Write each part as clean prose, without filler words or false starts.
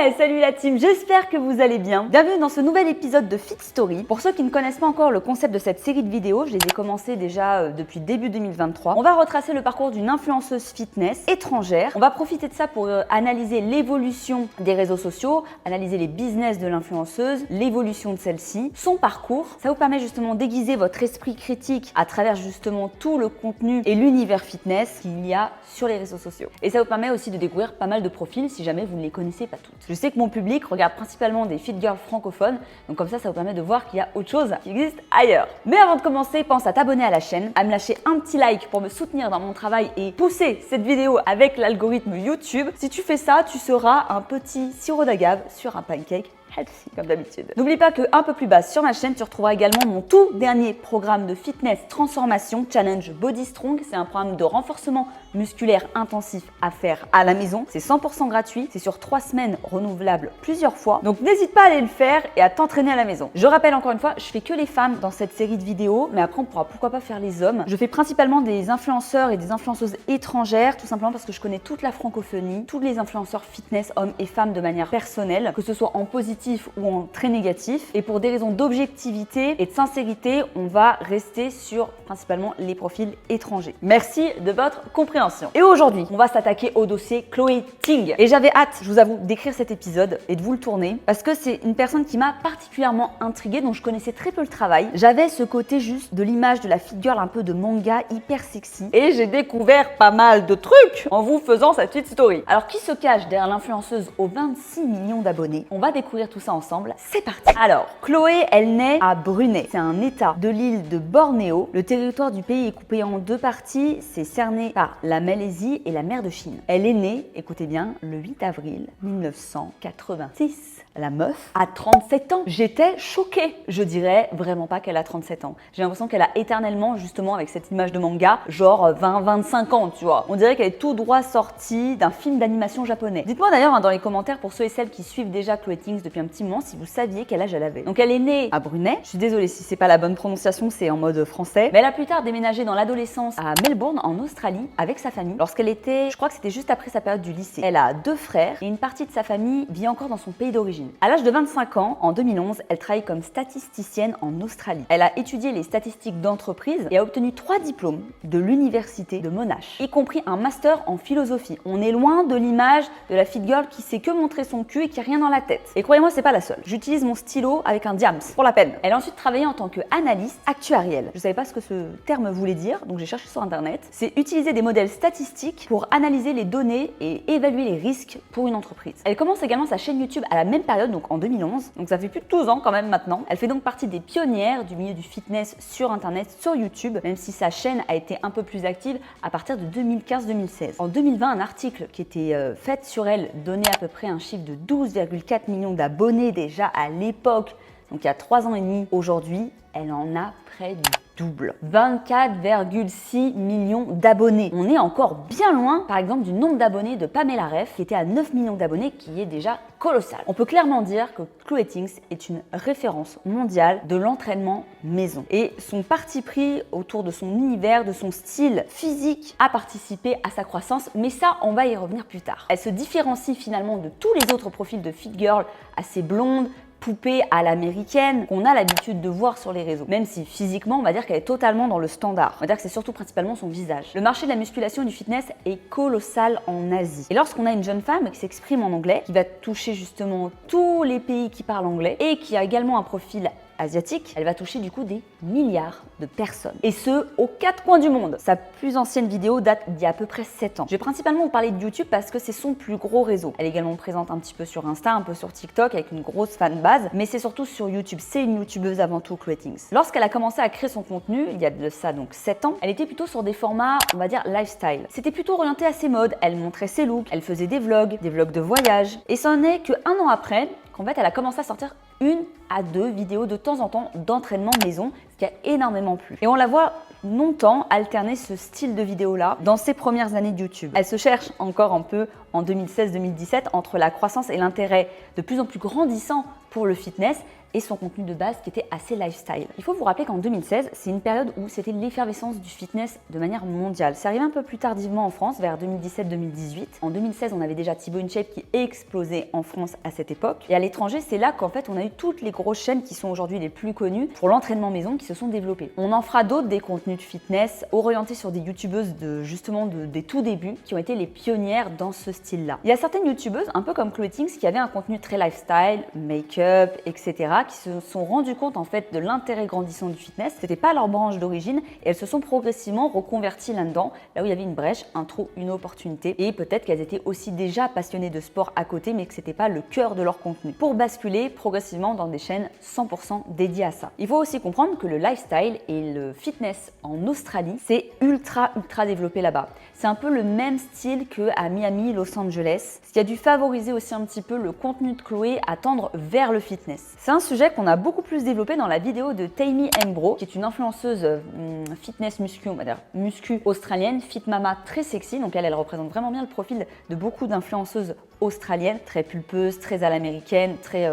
Hey, salut la team, j'espère que vous allez bien. Bienvenue dans ce nouvel épisode de Fit Story. Pour ceux qui ne connaissent pas encore le concept de cette série de vidéos, je les ai commencées déjà depuis début 2023. On va retracer le parcours d'une influenceuse fitness étrangère. On va profiter de ça pour analyser l'évolution des réseaux sociaux, analyser les business de l'influenceuse, l'évolution de celle-ci, son parcours. Ça vous permet justement d'aiguiser votre esprit critique à travers justement tout le contenu et l'univers fitness qu'il y a sur les réseaux sociaux. Et ça vous permet aussi de découvrir pas mal de profils si jamais vous ne les connaissez pas toutes. Je sais que mon public regarde principalement des fit girls francophones, donc comme ça vous permet de voir qu'il y a autre chose qui existe ailleurs. Mais avant de commencer, pense à t'abonner à la chaîne, à me lâcher un petit like pour me soutenir dans mon travail et pousser cette vidéo avec l'algorithme YouTube. Si tu fais ça, tu seras un petit sirop d'agave sur un pancake healthy, comme d'habitude. N'oublie pas qu'un peu plus bas sur ma chaîne, tu retrouveras également mon tout dernier programme de fitness transformation Challenge Body Strong. C'est un programme de renforcement musculaire intensif à faire à la maison. C'est 100% gratuit, c'est sur 3 semaines renouvelables plusieurs fois. Donc n'hésite pas à aller le faire et à t'entraîner à la maison. Je rappelle encore une fois, je fais que les femmes dans cette série de vidéos, mais après on pourra pourquoi pas faire les hommes. Je fais principalement des influenceurs et des influenceuses étrangères, tout simplement parce que je connais toute la francophonie, tous les influenceurs fitness, hommes et femmes de manière personnelle, que ce soit en positif ou en très négatif. Et pour des raisons d'objectivité et de sincérité, on va rester sur principalement les profils étrangers. Merci de votre compréhension. Et aujourd'hui, on va s'attaquer au dossier Chloé Ting. Et j'avais hâte, je vous avoue, d'écrire cet épisode et de vous le tourner parce que c'est une personne qui m'a particulièrement intriguée, dont je connaissais très peu le travail. J'avais ce côté juste de l'image de la fit girl un peu de manga, hyper sexy. Et j'ai découvert pas mal de trucs en vous faisant cette petite story. Alors, qui se cache derrière l'influenceuse aux 26 millions d'abonnés? On va découvrir tout ça ensemble. C'est parti. Alors, Chloé, elle naît à Brunei. C'est un état de l'île de Bornéo. Le territoire du pays est coupé en deux parties. C'est cerné par la Malaisie et la mer de Chine. Elle est née, écoutez bien, le 8 avril 1986. La meuf a 37 ans. J'étais choquée. Je dirais vraiment pas qu'elle a 37 ans. J'ai l'impression qu'elle a éternellement, justement, avec cette image de manga, genre 20-25 ans, tu vois. On dirait qu'elle est tout droit sortie d'un film d'animation japonais. Dites-moi d'ailleurs dans les commentaires, pour ceux et celles qui suivent déjà Chloé Ting depuis un petit moment, si vous saviez quel âge elle avait. Donc elle est née à Brunei. Je suis désolée si c'est pas la bonne prononciation, c'est en mode français. Mais elle a plus tard déménagé dans l'adolescence à Melbourne, en Australie, avec sa famille. Lorsqu'elle était, je crois que c'était juste après sa période du lycée. Elle a 2 frères et une partie de sa famille vit encore dans son pays d'origine. À l'âge de 25 ans, en 2011, elle travaille comme statisticienne en Australie. Elle a étudié les statistiques d'entreprise et a obtenu 3 diplômes de l'université de Monash, y compris un master en philosophie. On est loin de l'image de la fit girl qui sait que montrer son cul et qui a rien dans la tête. Et croyez-moi, c'est pas la seule. J'utilise mon stylo avec un diams, pour la peine. Elle a ensuite travaillé en tant qu'analyste actuarielle. Je savais pas ce que ce terme voulait dire, donc j'ai cherché sur internet. C'est utiliser des modèles statistiques pour analyser les données et évaluer les risques pour une entreprise. Elle commence également sa chaîne YouTube à la même période, donc en 2011. Donc ça fait plus de 12 ans quand même maintenant. Elle fait donc partie des pionnières du milieu du fitness sur internet, sur YouTube, même si sa chaîne a été un peu plus active à partir de 2015-2016. En 2020, un article qui était fait sur elle donnait à peu près un chiffre de 12,4 millions d'abonnés déjà à l'époque, donc il y a 3 ans et demi. Aujourd'hui, elle en a près du double. 24,6 millions d'abonnés. On est encore bien loin, par exemple, du nombre d'abonnés de Pamela Reif, qui était à 9 millions d'abonnés, qui est déjà colossal. On peut clairement dire que Chloé Ting est une référence mondiale de l'entraînement maison. Et son parti pris autour de son univers, de son style physique, a participé à sa croissance, mais ça, on va y revenir plus tard. Elle se différencie finalement de tous les autres profils de fit girl assez blondes, poupée à l'américaine qu'on a l'habitude de voir sur les réseaux. Même si physiquement, on va dire qu'elle est totalement dans le standard. On va dire que c'est surtout principalement son visage. Le marché de la musculation et du fitness est colossal en Asie. Et lorsqu'on a une jeune femme qui s'exprime en anglais, qui va toucher justement tous les pays qui parlent anglais et qui a également un profil asiatique, elle va toucher du coup des milliards de personnes. Et ce, aux 4 coins du monde. Sa plus ancienne vidéo date d'il y a à peu près 7 ans. Je vais principalement vous parler de YouTube parce que c'est son plus gros réseau. Elle est également présente un petit peu sur Insta, un peu sur TikTok avec une grosse fanbase, mais c'est surtout sur YouTube. C'est une youtubeuse avant tout, Chloé Ting. Lorsqu'elle a commencé à créer son contenu, il y a de ça donc 7 ans, elle était plutôt sur des formats, on va dire, lifestyle. C'était plutôt orienté à ses modes, elle montrait ses looks, elle faisait des vlogs de voyage. Et ça n'est que 1 an après qu'en fait elle a commencé à sortir 1 à 2 vidéos de temps en temps d'entraînement maison, ce qui a énormément plu. Et on la voit longtemps alterner ce style de vidéo-là dans ses premières années de YouTube. Elle se cherche encore un peu en 2016-2017 entre la croissance et l'intérêt de plus en plus grandissant pour le fitness. et son contenu de base qui était assez lifestyle. Il faut vous rappeler qu'en 2016, c'est une période où c'était l'effervescence du fitness de manière mondiale. C'est arrivé un peu plus tardivement en France, vers 2017-2018. En 2016, on avait déjà Thibaut InShape qui explosait en France à cette époque. Et à l'étranger, c'est là qu'en fait, on a eu toutes les grosses chaînes qui sont aujourd'hui les plus connues pour l'entraînement maison qui se sont développées. On en fera d'autres, des contenus de fitness orientés sur des youtubeuses des tout débuts qui ont été les pionnières dans ce style-là. Il y a certaines youtubeuses, un peu comme Chloé Tinks, qui avaient un contenu très lifestyle, make-up, etc., qui se sont rendues compte en fait de l'intérêt grandissant du fitness. C'était pas leur branche d'origine et elles se sont progressivement reconverties là-dedans, là où il y avait une brèche, un trou, une opportunité. Et peut-être qu'elles étaient aussi déjà passionnées de sport à côté, mais que c'était pas le cœur de leur contenu. Pour basculer progressivement dans des chaînes 100% dédiées à ça. Il faut aussi comprendre que le lifestyle et le fitness en Australie, c'est ultra développé là-bas. C'est un peu le même style qu'à Miami, Los Angeles, ce qui a dû favoriser aussi un petit peu le contenu de Chloé à tendre vers le fitness. C'est un sujet qu'on a beaucoup plus développé dans la vidéo de Tammy Mbro, qui est une influenceuse fitness muscu, on va dire muscu australienne, fit mama très sexy. Donc elle représente vraiment bien le profil de beaucoup d'influenceuses australiennes, très pulpeuses, très à l'américaine, très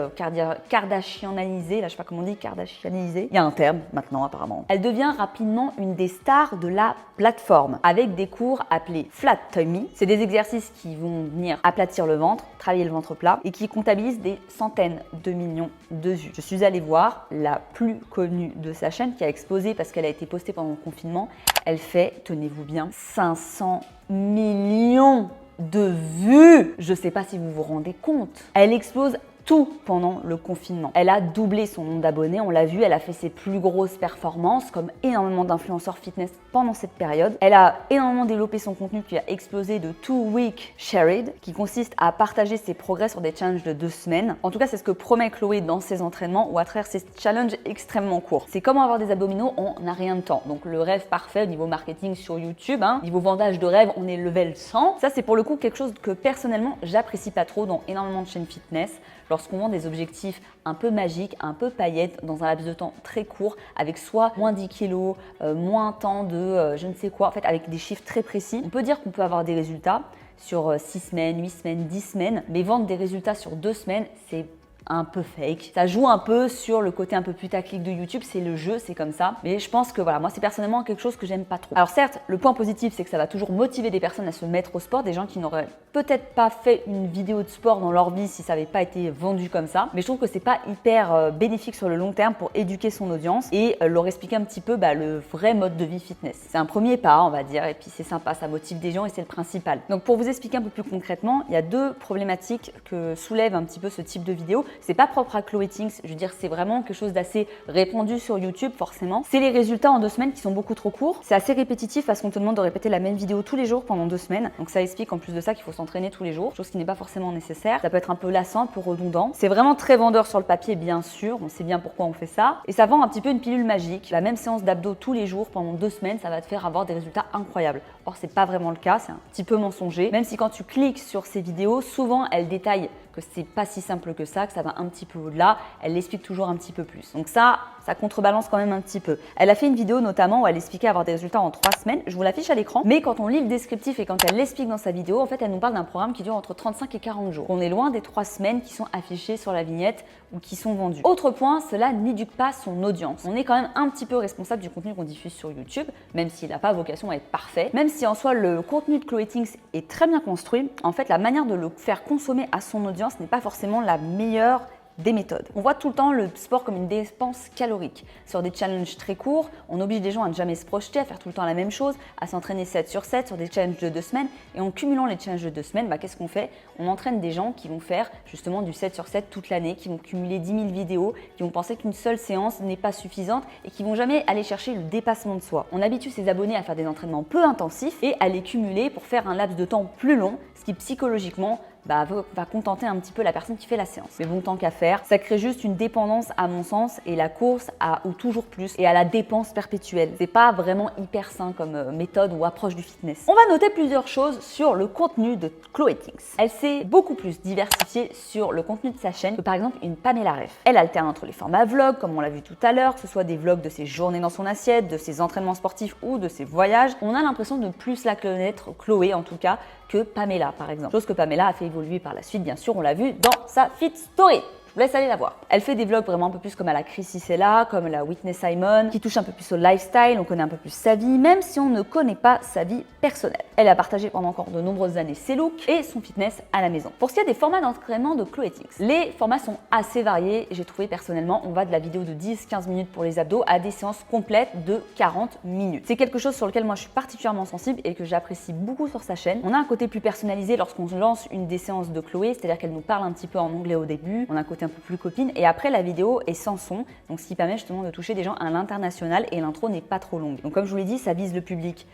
kardashianisée, là je sais pas comment on dit, kardashianisée. Il y a un terme maintenant apparemment. Elle devient rapidement une des stars de la plateforme avec des cours appelés Flat Tummy. C'est des exercices qui vont venir aplatir le ventre, travailler le ventre plat et qui comptabilisent des centaines de millions de vues. Je suis allée voir la plus connue de sa chaîne qui a explosé parce qu'elle a été postée pendant le confinement. Elle fait, tenez-vous bien, 500 millions de vues. Je sais pas si vous vous rendez compte. Elle explose tout pendant le confinement. Elle a doublé son nombre d'abonnés, on l'a vu, elle a fait ses plus grosses performances comme énormément d'influenceurs fitness pendant cette période. Elle a énormément développé son contenu qui a explosé de 2 Week Shared, qui consiste à partager ses progrès sur des challenges de 2 semaines. En tout cas, c'est ce que promet Chloé dans ses entraînements ou à travers ses challenges extrêmement courts. C'est comment avoir des abdominaux en n'a rien de temps. Donc le rêve parfait au niveau marketing sur YouTube, niveau vendage de rêve, on est level 100. Ça, c'est pour le coup quelque chose que personnellement, j'apprécie pas trop dans énormément de chaînes fitness. Lorsqu'on vend des objectifs un peu magiques, un peu paillettes, dans un laps de temps très court, avec soit moins 10 kilos, moins temps de je ne sais quoi, en fait avec des chiffres très précis, on peut dire qu'on peut avoir des résultats sur 6 semaines, 8 semaines, 10 semaines, mais vendre des résultats sur 2 semaines, c'est un peu fake. Ça joue un peu sur le côté un peu putaclic de YouTube, c'est le jeu, c'est comme ça. Mais je pense que voilà, moi c'est personnellement quelque chose que j'aime pas trop. Alors certes, le point positif, c'est que ça va toujours motiver des personnes à se mettre au sport, des gens qui n'auraient peut-être pas fait une vidéo de sport dans leur vie si ça n'avait pas été vendu comme ça. Mais je trouve que c'est pas hyper bénéfique sur le long terme pour éduquer son audience et leur expliquer un petit peu le vrai mode de vie fitness. C'est un premier pas, on va dire, et puis c'est sympa, ça motive des gens et c'est le principal. Donc pour vous expliquer un peu plus concrètement, il y a 2 problématiques que soulève un petit peu ce type de vidéo. C'est pas propre à Chloé Tinks, je veux dire, c'est vraiment quelque chose d'assez répandu sur YouTube, forcément. C'est les résultats en 2 semaines qui sont beaucoup trop courts. C'est assez répétitif parce qu'on te demande de répéter la même vidéo tous les jours pendant 2 semaines. Donc ça explique en plus de ça qu'il faut s'entraîner tous les jours, chose qui n'est pas forcément nécessaire. Ça peut être un peu lassant, un peu redondant. C'est vraiment très vendeur sur le papier, bien sûr. On sait bien pourquoi on fait ça. Et ça vend un petit peu une pilule magique. La même séance d'abdos tous les jours pendant 2 semaines, ça va te faire avoir des résultats incroyables. Or, c'est pas vraiment le cas, c'est un petit peu mensonger. Même si quand tu cliques sur ces vidéos, souvent elles détaillent que c'est pas si simple que ça va un petit peu au-delà, elle l'explique toujours un petit peu plus. Donc ça contrebalance quand même un petit peu. Elle a fait une vidéo notamment où elle expliquait avoir des résultats en 3 semaines, je vous l'affiche à l'écran, mais quand on lit le descriptif et quand elle l'explique dans sa vidéo, en fait elle nous parle d'un programme qui dure entre 35 et 40 jours. On est loin des 3 semaines qui sont affichées sur la vignette ou qui sont vendues. Autre point, cela n'éduque pas son audience. On est quand même un petit peu responsable du contenu qu'on diffuse sur YouTube, même s'il n'a pas vocation à être parfait, même si en soi le contenu de Chloé Tinks est très bien construit, en fait la manière de le faire consommer à son audience n'est pas forcément la meilleure des méthodes. On voit tout le temps le sport comme une dépense calorique. Sur des challenges très courts, on oblige les gens à ne jamais se projeter, à faire tout le temps la même chose, à s'entraîner 7 sur 7 sur des challenges de 2 semaines. Et en cumulant les challenges de 2 semaines, qu'est-ce qu'on fait? On entraîne des gens qui vont faire justement du 7 sur 7 toute l'année, qui vont cumuler 10 000 vidéos, qui vont penser qu'une seule séance n'est pas suffisante et qui vont jamais aller chercher le dépassement de soi. On habitue ses abonnés à faire des entraînements peu intensifs et à les cumuler pour faire un laps de temps plus long, ce qui psychologiquement va contenter un petit peu la personne qui fait la séance. Mais bon, tant qu'à faire, ça crée juste une dépendance à mon sens et la course au toujours plus et à la dépense perpétuelle. C'est pas vraiment hyper sain comme méthode ou approche du fitness. On va noter plusieurs choses sur le contenu de Chloé Tinks. Elle s'est beaucoup plus diversifiée sur le contenu de sa chaîne que par exemple une Pamela Reif. Elle alterne entre les formats vlogs, comme on l'a vu tout à l'heure, que ce soit des vlogs de ses journées dans son assiette, de ses entraînements sportifs ou de ses voyages. On a l'impression de plus la connaître, Chloé en tout cas, que Pamela par exemple. Chose que Pamela a fait évoluer par la suite, bien sûr, on l'a vu dans sa Fit Story. Je vous laisse aller la voir. Elle fait des vlogs vraiment un peu plus comme à la Chrissy Sella, comme la Whitney Simon, qui touche un peu plus au lifestyle, on connaît un peu plus sa vie, même si on ne connaît pas sa vie personnelle. Elle a partagé pendant encore de nombreuses années ses looks et son fitness à la maison. Pour ce qui est des formats d'entraînement de Chloétix, les formats sont assez variés. J'ai trouvé personnellement, on va de la vidéo de 10-15 minutes pour les abdos à des séances complètes de 40 minutes. C'est quelque chose sur lequel moi je suis particulièrement sensible et que j'apprécie beaucoup sur sa chaîne. On a un côté plus personnalisé lorsqu'on lance une des séances de Chloé, c'est-à-dire qu'elle nous parle un petit peu en anglais au début, on a un côté un peu plus copine et après la vidéo est sans son, donc ce qui permet justement de toucher des gens à l'international et l'intro n'est pas trop longue. Donc comme je vous l'ai dit, ça vise le public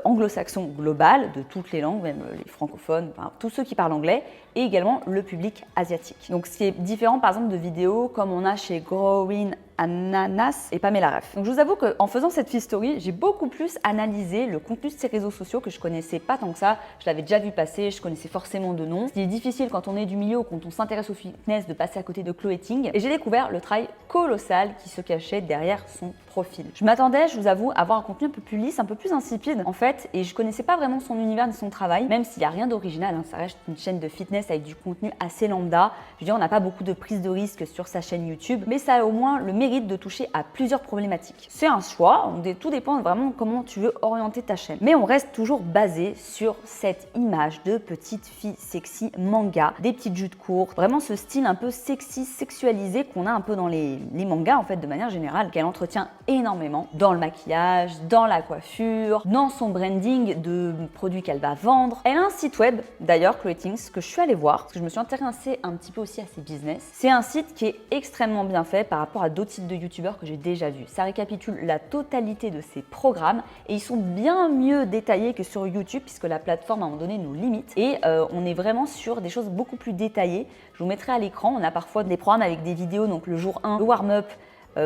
anglo-saxon global, de toutes les langues, même les francophones, enfin, tous ceux qui parlent anglais, et également le public asiatique. Donc ce qui est différent par exemple de vidéos comme on a chez Growing Ananas et Pamela Ref. Donc je vous avoue qu'en faisant cette Fit Story, j'ai beaucoup plus analysé le contenu de ces réseaux sociaux que je connaissais pas tant que ça. Je l'avais déjà vu passer, je connaissais forcément de nom. Ce qui est difficile quand on est du milieu ou quand on s'intéresse au fitness de passer à côté de Chloé Ting. Et j'ai découvert le travail colossal qui se cachait derrière son profil. Je m'attendais, je vous avoue, à avoir un contenu un peu plus lisse, un peu plus insipide en fait, et je connaissais pas vraiment son univers ni son travail, même s'il n'y a rien d'original, hein, ça reste une chaîne de fitness avec du contenu assez lambda. Je veux dire, on n'a pas beaucoup de prise de risque sur sa chaîne YouTube, mais ça a au moins le mérite de toucher à plusieurs problématiques. C'est un choix, tout dépend vraiment comment tu veux orienter ta chaîne. Mais on reste toujours basé sur cette image de petite fille sexy manga, des petites jupes courtes, vraiment ce style un peu sexy, sexualisé qu'on a un peu dans les mangas en fait de manière générale, qu'elle entretient énormément dans le maquillage, dans la coiffure, dans son branding de produits qu'elle va vendre. Elle a un site web d'ailleurs, Chloétix, que je suis allée voir parce que je me suis intéressée un petit peu aussi à ses business. C'est un site qui est extrêmement bien fait par rapport à d'autres sites de youtubeurs que j'ai déjà vus. Ça récapitule la totalité de ses programmes et ils sont bien mieux détaillés que sur YouTube puisque la plateforme à un moment donné nous limite et on est vraiment sur des choses beaucoup plus détaillées. Je vous mettrai à l'écran, on a parfois des programmes avec des vidéos, donc le jour 1, le warm-up,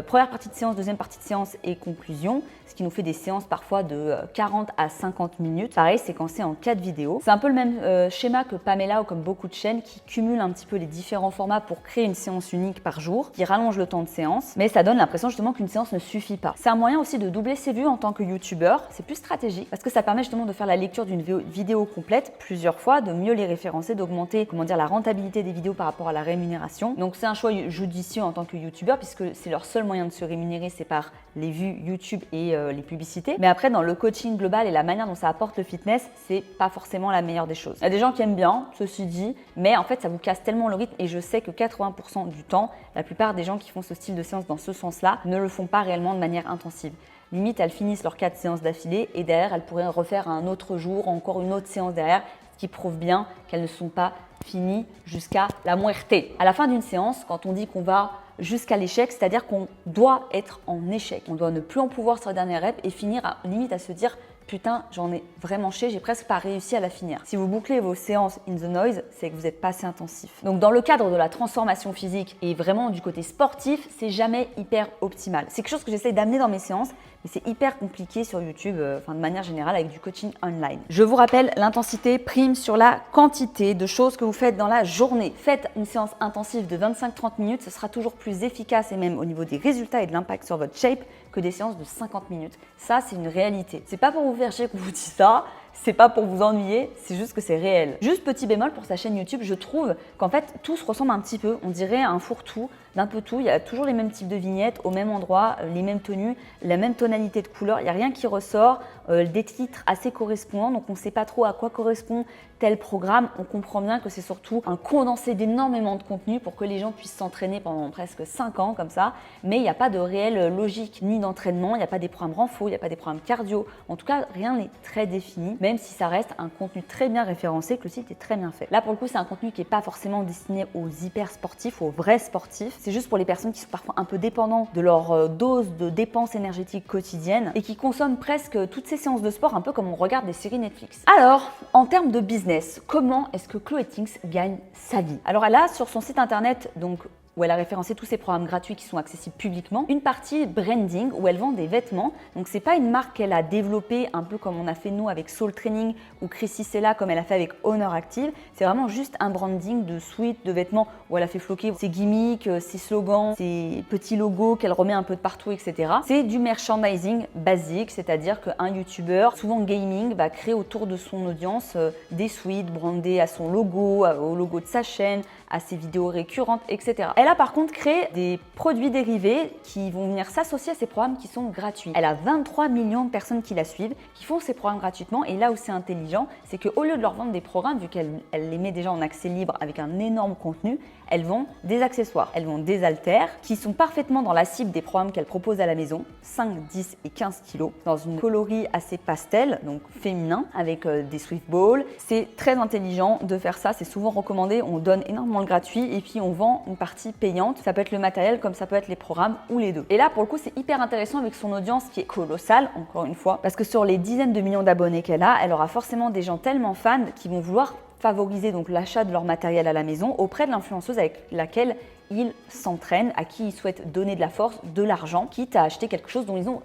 première partie de séance, deuxième partie de séance et conclusion, ce qui nous fait des séances parfois de 40 à 50 minutes. Pareil, séquencé en 4 vidéos. C'est un peu le même schéma que Pamela ou comme beaucoup de chaînes qui cumulent un petit peu les différents formats pour créer une séance unique par jour, qui rallonge le temps de séance, mais ça donne l'impression justement qu'une séance ne suffit pas. C'est un moyen aussi de doubler ses vues en tant que youtubeur, c'est plus stratégique parce que ça permet justement de faire la lecture d'une vidéo complète plusieurs fois, de mieux les référencer, d'augmenter la rentabilité des vidéos par rapport à la rémunération. Donc c'est un choix judicieux en tant que youtubeur puisque c'est leur seul moyen de se rémunérer, c'est par les vues YouTube et les publicités. Mais après, dans le coaching global et la manière dont ça apporte le fitness, c'est pas forcément la meilleure des choses. Il y a des gens qui aiment bien, ceci dit, mais en fait, ça vous casse tellement le rythme et je sais que 80% du temps, la plupart des gens qui font ce style de séance dans ce sens-là ne le font pas réellement de manière intensive. Limite, elles finissent leurs 4 séances d'affilée et derrière, elles pourraient refaire un autre jour, encore une autre séance derrière, ce qui prouve bien qu'elles ne sont pas finies jusqu'à la muerte. À la fin d'une séance, quand on dit qu'on va jusqu'à l'échec, c'est-à-dire qu'on doit être en échec. On doit ne plus en pouvoir sur la dernière rep et finir limite à se dire putain, j'en ai vraiment chié, j'ai presque pas réussi à la finir. Si vous bouclez vos séances in the noise, c'est que vous n'êtes pas assez intensif. Donc dans le cadre de la transformation physique et vraiment du côté sportif, c'est jamais hyper optimal. C'est quelque chose que j'essaie d'amener dans mes séances, mais c'est hyper compliqué sur YouTube, de manière générale avec du coaching online. Je vous rappelle, l'intensité prime sur la quantité de choses que vous faites dans la journée. Faites une séance intensive de 25-30 minutes, ce sera toujours plus efficace et même au niveau des résultats et de l'impact sur votre shape que des séances de 50 minutes. Ça, c'est une réalité. C'est pas pour vous faire chier qu'on vous dit ça, c'est pas pour vous ennuyer, c'est juste que c'est réel. Juste petit bémol pour sa chaîne YouTube, je trouve qu'en fait, tout se ressemble un petit peu. On dirait un fourre-tout, d'un peu tout. Il y a toujours les mêmes types de vignettes, au même endroit, les mêmes tenues, la même tonalité de couleur. Il n'y a rien qui ressort, des titres assez correspondants, donc on ne sait pas trop à quoi correspond tel programme. On comprend bien que c'est surtout un condensé d'énormément de contenu pour que les gens puissent s'entraîner pendant presque 5 ans comme ça. Mais il n'y a pas de réelle logique ni d'entraînement, il n'y a pas des programmes renfo, il n'y a pas des programmes cardio. En tout cas, rien n'est très défini, même si ça reste un contenu très bien référencé, que le site est très bien fait. Là, pour le coup, c'est un contenu qui n'est pas forcément destiné aux hyper sportifs, aux vrais sportifs. C'est juste pour les personnes qui sont parfois un peu dépendants de leur dose de dépenses énergétiques quotidiennes et qui consomment presque toutes ces séances de sport un peu comme on regarde des séries Netflix. Alors, en termes de business, comment est-ce que Chloétix gagne sa vie? Alors, elle a sur son site internet, donc où elle a référencé tous ses programmes gratuits qui sont accessibles publiquement, une partie branding où elle vend des vêtements. Donc c'est pas une marque qu'elle a développée un peu comme on a fait nous avec Soul Training ou Chrissy Sella comme elle a fait avec Honor Active. C'est vraiment juste un branding de suite de vêtements où elle a fait floquer ses gimmicks, ses slogans, ses petits logos qu'elle remet un peu de partout, etc. C'est du merchandising basique, c'est-à-dire qu'un YouTuber, souvent gaming, va créer autour de son audience des suites brandées à son logo, au logo de sa chaîne, à ses vidéos récurrentes, etc. Elle a par contre créé des produits dérivés qui vont venir s'associer à ces programmes qui sont gratuits. Elle a 23 millions de personnes qui la suivent, qui font ces programmes gratuitement, et là où c'est intelligent, c'est qu'au lieu de leur vendre des programmes, vu qu'elle les met déjà en accès libre avec un énorme contenu, elles vendent des accessoires, elles vendent des haltères qui sont parfaitement dans la cible des programmes qu'elle propose à la maison, 5, 10 et 15 kilos, dans une coloris assez pastel, donc féminin, avec des Swift Balls. C'est très intelligent de faire ça, c'est souvent recommandé, on donne énormément de gratuit et puis on vend une partie payante. Ça peut être le matériel comme ça peut être les programmes ou les deux. Et là pour le coup c'est hyper intéressant avec son audience qui est colossale, encore une fois, parce que sur les dizaines de millions d'abonnés qu'elle a, elle aura forcément des gens tellement fans qui vont vouloir favoriser donc l'achat de leur matériel à la maison auprès de l'influenceuse avec laquelle ils s'entraînent, à qui ils souhaitent donner de la force, de l'argent, quitte à acheter quelque chose dont ils ont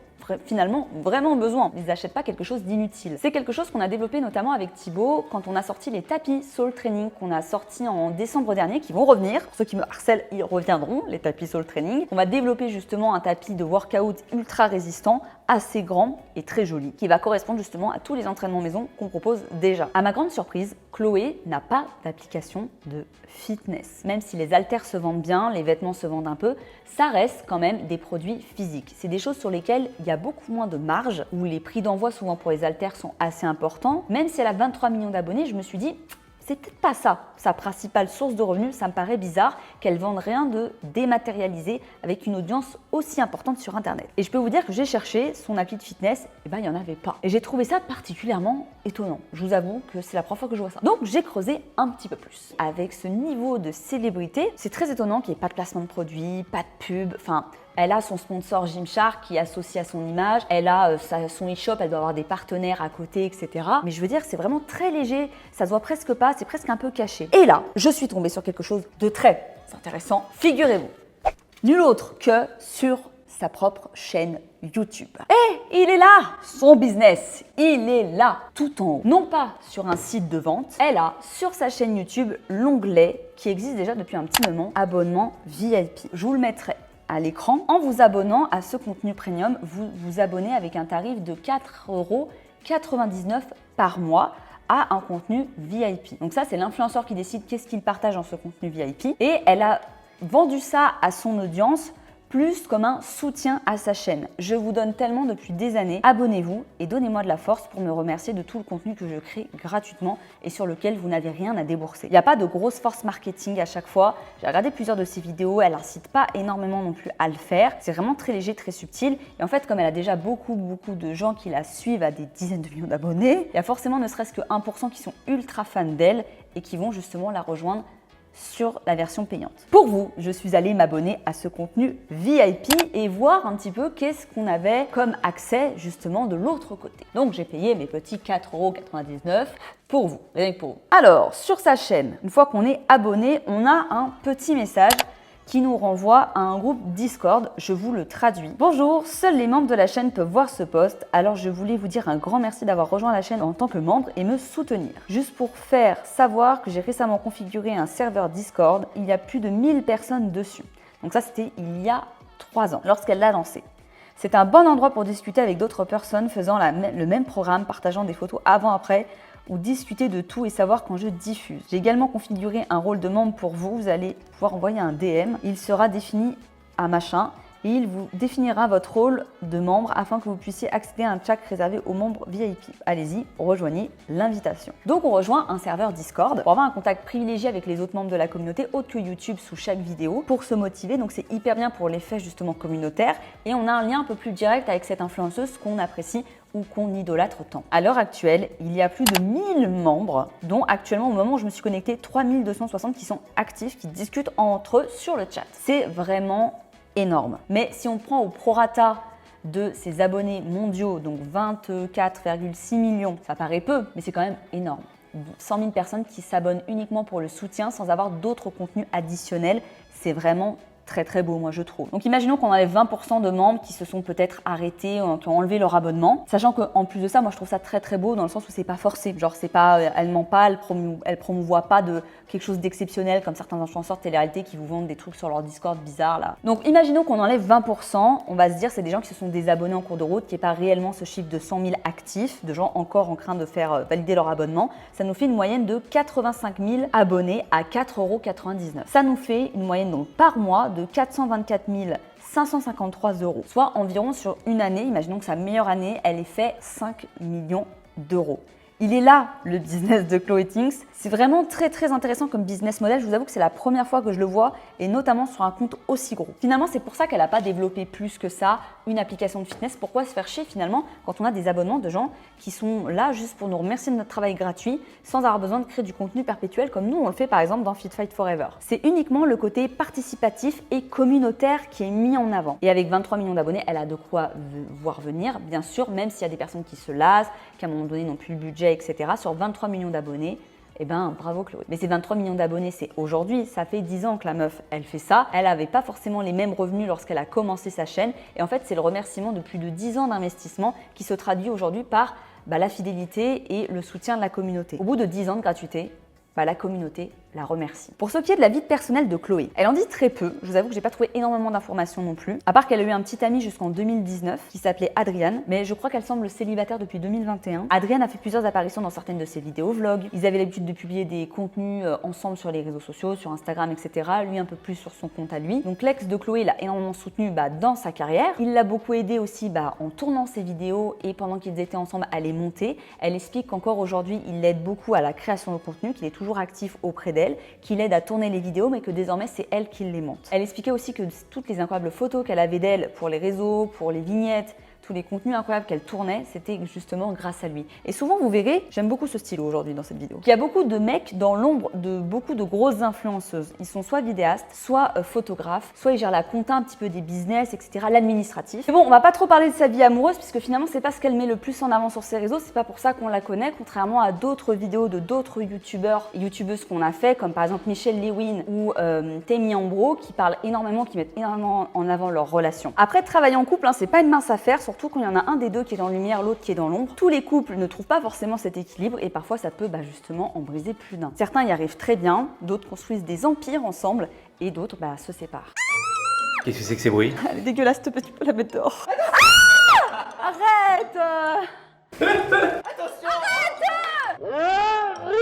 finalement vraiment besoin. Ils n'achètent pas quelque chose d'inutile. C'est quelque chose qu'on a développé notamment avec Thibaut quand on a sorti les tapis Soul Training qu'on a sortis en décembre dernier, qui vont revenir. Pour ceux qui me harcèlent, ils reviendront, les tapis Soul Training. On va développer justement un tapis de workout ultra résistant, assez grand et très joli, qui va correspondre justement à tous les entraînements maison qu'on propose déjà. À ma grande surprise, Chloé n'a pas d'application de fitness. Même si les haltères se vendent bien, les vêtements se vendent un peu, ça reste quand même des produits physiques. C'est des choses sur lesquelles il y a beaucoup moins de marge, où les prix d'envoi souvent pour les haltères sont assez importants. Même si elle a 23 millions d'abonnés, je me suis dit, c'est peut-être pas ça, sa principale source de revenus. Ça me paraît bizarre qu'elle vende rien de dématérialisé avec une audience aussi importante sur Internet. Et je peux vous dire que j'ai cherché son appli de fitness, et ben il n'y en avait pas. Et j'ai trouvé ça particulièrement étonnant. Je vous avoue que c'est la première fois que je vois ça. Donc j'ai creusé un petit peu plus. Avec ce niveau de célébrité, c'est très étonnant qu'il n'y ait pas de placement de produits, pas de pub, enfin... Elle a son sponsor Gymshark qui est associé à son image. Elle a son e-shop, elle doit avoir des partenaires à côté, etc. Mais je veux dire, c'est vraiment très léger. Ça se voit presque pas, c'est presque un peu caché. Et là, je suis tombée sur quelque chose de très intéressant. Figurez-vous, nul autre que sur sa propre chaîne YouTube. Et il est là, son business, il est là, tout en haut. Non pas sur un site de vente, elle a sur sa chaîne YouTube l'onglet qui existe déjà depuis un petit moment, abonnement VIP. Je vous le mettrai à l'écran. En vous abonnant à ce contenu premium, vous vous abonnez avec un tarif de 4,99 € par mois à un contenu VIP. Donc ça, c'est l'influenceur qui décide qu'est-ce qu'il partage dans ce contenu VIP. Et elle a vendu ça à son audience plus comme un soutien à sa chaîne. Je vous donne tellement depuis des années. Abonnez-vous et donnez-moi de la force pour me remercier de tout le contenu que je crée gratuitement et sur lequel vous n'avez rien à débourser. Il n'y a pas de grosse force marketing à chaque fois. J'ai regardé plusieurs de ses vidéos, elle n'incite pas énormément non plus à le faire. C'est vraiment très léger, très subtil. Et en fait, comme elle a déjà beaucoup de gens qui la suivent à des dizaines de millions d'abonnés, il y a forcément ne serait-ce que 1% qui sont ultra fans d'elle et qui vont justement la rejoindre sur la version payante. Pour vous, je suis allée m'abonner à ce contenu VIP et voir un petit peu qu'est-ce qu'on avait comme accès justement de l'autre côté. Donc j'ai payé mes petits 4,99 € pour vous, rien que pour vous. Alors, sur sa chaîne, une fois qu'on est abonné, on a un petit message qui nous renvoie à un groupe Discord. Je vous le traduis. Bonjour, seuls les membres de la chaîne peuvent voir ce post, alors je voulais vous dire un grand merci d'avoir rejoint la chaîne en tant que membre et me soutenir. Juste pour faire savoir que j'ai récemment configuré un serveur Discord, il y a plus de 1000 personnes dessus. Donc ça, c'était il y a 3 ans, lorsqu'elle l'a lancé. C'est un bon endroit pour discuter avec d'autres personnes faisant le même programme, partageant des photos avant-après, ou discuter de tout et savoir quand je diffuse. J'ai également configuré un rôle de membre pour vous. Vous allez pouvoir envoyer un DM. Il sera défini à machin et il vous définira votre rôle de membre afin que vous puissiez accéder à un chat réservé aux membres VIP. Allez-y, rejoignez l'invitation. Donc on rejoint un serveur Discord pour avoir un contact privilégié avec les autres membres de la communauté autre que YouTube sous chaque vidéo pour se motiver. Donc c'est hyper bien pour l'effet justement communautaire et on a un lien un peu plus direct avec cette influenceuse qu'on apprécie ou qu'on idolâtre tant. À l'heure actuelle, il y a plus de 1000 membres, dont actuellement au moment où je me suis connectée, 3260 qui sont actifs, qui discutent entre eux sur le chat. C'est vraiment énorme. Mais si on prend au prorata de ses abonnés mondiaux, donc 24,6 millions, ça paraît peu, mais c'est quand même énorme. 100 000 personnes qui s'abonnent uniquement pour le soutien sans avoir d'autres contenus additionnels, c'est vraiment très beau, moi je trouve. Donc imaginons qu'on enlève 20% de membres qui se sont peut-être arrêtés, qui ont enlevé leur abonnement, sachant qu'en plus de ça, moi je trouve ça très beau dans le sens où c'est pas forcé. Genre c'est pas, elle ment pas, elle promouvoit pas de quelque chose d'exceptionnel comme certains influenceurs de télé-réalité qui vous vendent des trucs sur leur Discord bizarre là. Donc imaginons qu'on enlève 20%, on va se dire c'est des gens qui se sont désabonnés en cours de route, qui n'est pas réellement ce chiffre de 100 000 actifs, de gens encore en train de faire valider leur abonnement. Ça nous fait une moyenne de 85 000 abonnés à 4,99 €. Ça nous fait une moyenne donc par mois de 424 553 €, soit environ sur une année, imaginons que sa meilleure année, elle ait fait 5 millions d'euros. Il est là, le business de Chloé Tinks. C'est vraiment très intéressant comme business model. Je vous avoue que c'est la première fois que je le vois et notamment sur un compte aussi gros. Finalement, c'est pour ça qu'elle n'a pas développé plus que ça une application de fitness. Pourquoi se faire chier finalement quand on a des abonnements de gens qui sont là juste pour nous remercier de notre travail gratuit sans avoir besoin de créer du contenu perpétuel comme nous on le fait par exemple dans Fit Fight Forever. C'est uniquement le côté participatif et communautaire qui est mis en avant. Et avec 23 millions d'abonnés, elle a de quoi voir venir, bien sûr, même s'il y a des personnes qui se lassent, qui à un moment donné n'ont plus le budget, etc. Sur 23 millions d'abonnés, eh ben bravo Chloé. Mais ces 23 millions d'abonnés, c'est aujourd'hui, ça fait 10 ans que la meuf, elle fait ça. Elle n'avait pas forcément les mêmes revenus lorsqu'elle a commencé sa chaîne. Et en fait, c'est le remerciement de plus de 10 ans d'investissement qui se traduit aujourd'hui par la fidélité et le soutien de la communauté. Au bout de 10 ans de gratuité, la communauté la remercie. Pour ce qui est de la vie personnelle de Chloé, elle en dit très peu. Je vous avoue que j'ai pas trouvé énormément d'informations non plus. À part qu'elle a eu un petit ami jusqu'en 2019 qui s'appelait Adrian, mais je crois qu'elle semble célibataire depuis 2021. Adrian a fait plusieurs apparitions dans certaines de ses vidéos vlogs. Ils avaient l'habitude de publier des contenus ensemble sur les réseaux sociaux, sur Instagram, etc. Lui un peu plus sur son compte à lui. Donc l'ex de Chloé l'a énormément soutenu dans sa carrière. Il l'a beaucoup aidé aussi en tournant ses vidéos et pendant qu'ils étaient ensemble à les monter. Elle explique qu'encore aujourd'hui, il l'aide beaucoup à la création de contenu, qu'il est toujours actif auprès d'elle, qui l'aide à tourner les vidéos, mais que désormais c'est elle qui les monte. Elle expliquait aussi que toutes les incroyables photos qu'elle avait d'elle pour les réseaux, pour les vignettes, tous les contenus incroyables qu'elle tournait, c'était justement grâce à lui. Et souvent, vous verrez, j'aime beaucoup ce stylo aujourd'hui dans cette vidéo, qu'il y a beaucoup de mecs dans l'ombre de beaucoup de grosses influenceuses. Ils sont soit vidéastes, soit photographes, soit ils gèrent la compta un petit peu des business, etc., l'administratif. Mais bon, on va pas trop parler de sa vie amoureuse, puisque finalement, c'est pas ce qu'elle met le plus en avant sur ses réseaux, c'est pas pour ça qu'on la connaît, contrairement à d'autres vidéos de d'autres youtubeurs et youtubeuses qu'on a fait, comme par exemple Michelle Lewin ou Temi Ambro, qui parlent énormément, qui mettent énormément en avant leur relation. Après, travailler en couple, c'est pas une mince affaire, surtout quand il y en a un des deux qui est dans la lumière, l'autre qui est dans l'ombre. Tous les couples ne trouvent pas forcément cet équilibre et parfois ça peut justement en briser plus d'un. Certains y arrivent très bien, d'autres construisent des empires ensemble et d'autres se séparent. Qu'est-ce que c'est que ces bruits? Elle est dégueulasse, tu peux la mettre dehors. Ah, arrête Attention. Arrête.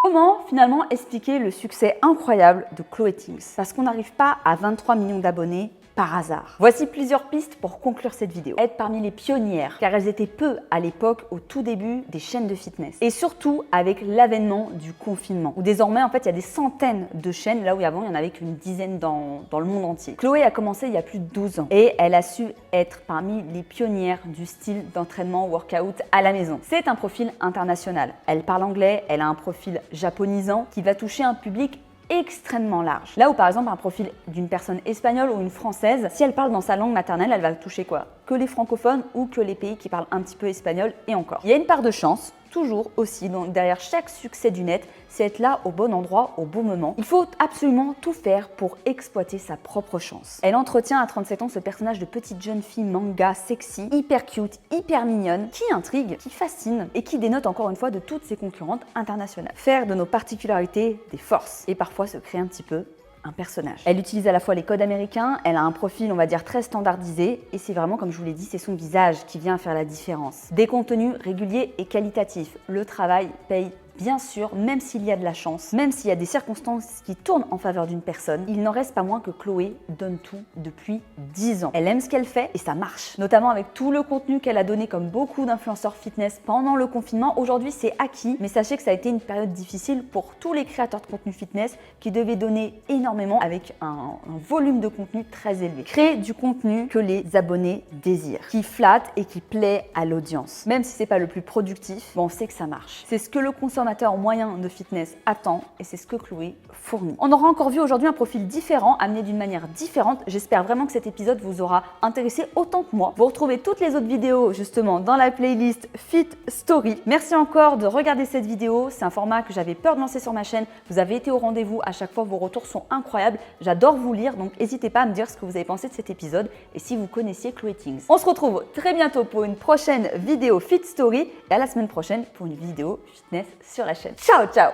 Comment finalement expliquer le succès incroyable de Chloé Tinks? Parce qu'on n'arrive pas à 23 millions d'abonnés par hasard. Voici plusieurs pistes pour conclure cette vidéo. Être parmi les pionnières, car elles étaient peu à l'époque, au tout début des chaînes de fitness. Et surtout avec l'avènement du confinement, où désormais en fait il y a des centaines de chaînes, là où avant il n'y en avait qu'une dizaine dans le monde entier. Chloé a commencé il y a plus de 12 ans et elle a su être parmi les pionnières du style d'entraînement workout à la maison. C'est un profil international. Elle parle anglais, elle a un profil japonisant qui va toucher un public extrêmement large. Là où par exemple un profil d'une personne espagnole ou une française, si elle parle dans sa langue maternelle, elle va toucher quoi? Que les francophones ou que les pays qui parlent un petit peu espagnol et encore. Il y a une part de chance, toujours aussi, donc derrière chaque succès du net, c'est être là au bon endroit, au bon moment. Il faut absolument tout faire pour exploiter sa propre chance. Elle entretient à 37 ans ce personnage de petite jeune fille manga sexy, hyper cute, hyper mignonne, qui intrigue, qui fascine et qui dénote encore une fois de toutes ses concurrentes internationales. Faire de nos particularités des forces et parfois se créer un petit peu un personnage. Elle utilise à la fois les codes américains, elle a un profil on va dire très standardisé et c'est vraiment comme je vous l'ai dit, c'est son visage qui vient faire la différence. Des contenus réguliers et qualitatifs. Le travail paye bien sûr, même s'il y a de la chance, même s'il y a des circonstances qui tournent en faveur d'une personne, il n'en reste pas moins que Chloé donne tout depuis 10 ans. Elle aime ce qu'elle fait et ça marche. Notamment avec tout le contenu qu'elle a donné comme beaucoup d'influenceurs fitness pendant le confinement. Aujourd'hui, c'est acquis, mais sachez que ça a été une période difficile pour tous les créateurs de contenu fitness qui devaient donner énormément avec un volume de contenu très élevé. Créer du contenu que les abonnés désirent, qui flatte et qui plaît à l'audience. Même si c'est pas le plus productif, on sait que ça marche. C'est ce que le consommateur consommateur moyen de fitness attend et c'est ce que Chloé fournit. On aura encore vu aujourd'hui un profil différent, amené d'une manière différente. J'espère vraiment que cet épisode vous aura intéressé autant que moi. Vous retrouvez toutes les autres vidéos justement dans la playlist Fit Story. Merci encore de regarder cette vidéo. C'est un format que j'avais peur de lancer sur ma chaîne. Vous avez été au rendez-vous. À chaque fois, vos retours sont incroyables. J'adore vous lire, donc n'hésitez pas à me dire ce que vous avez pensé de cet épisode et si vous connaissiez Chloé Things. On se retrouve très bientôt pour une prochaine vidéo Fit Story et à la semaine prochaine pour une vidéo fitness sur la chaîne. Ciao, ciao!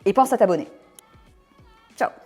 Et pense à t'abonner. Ciao!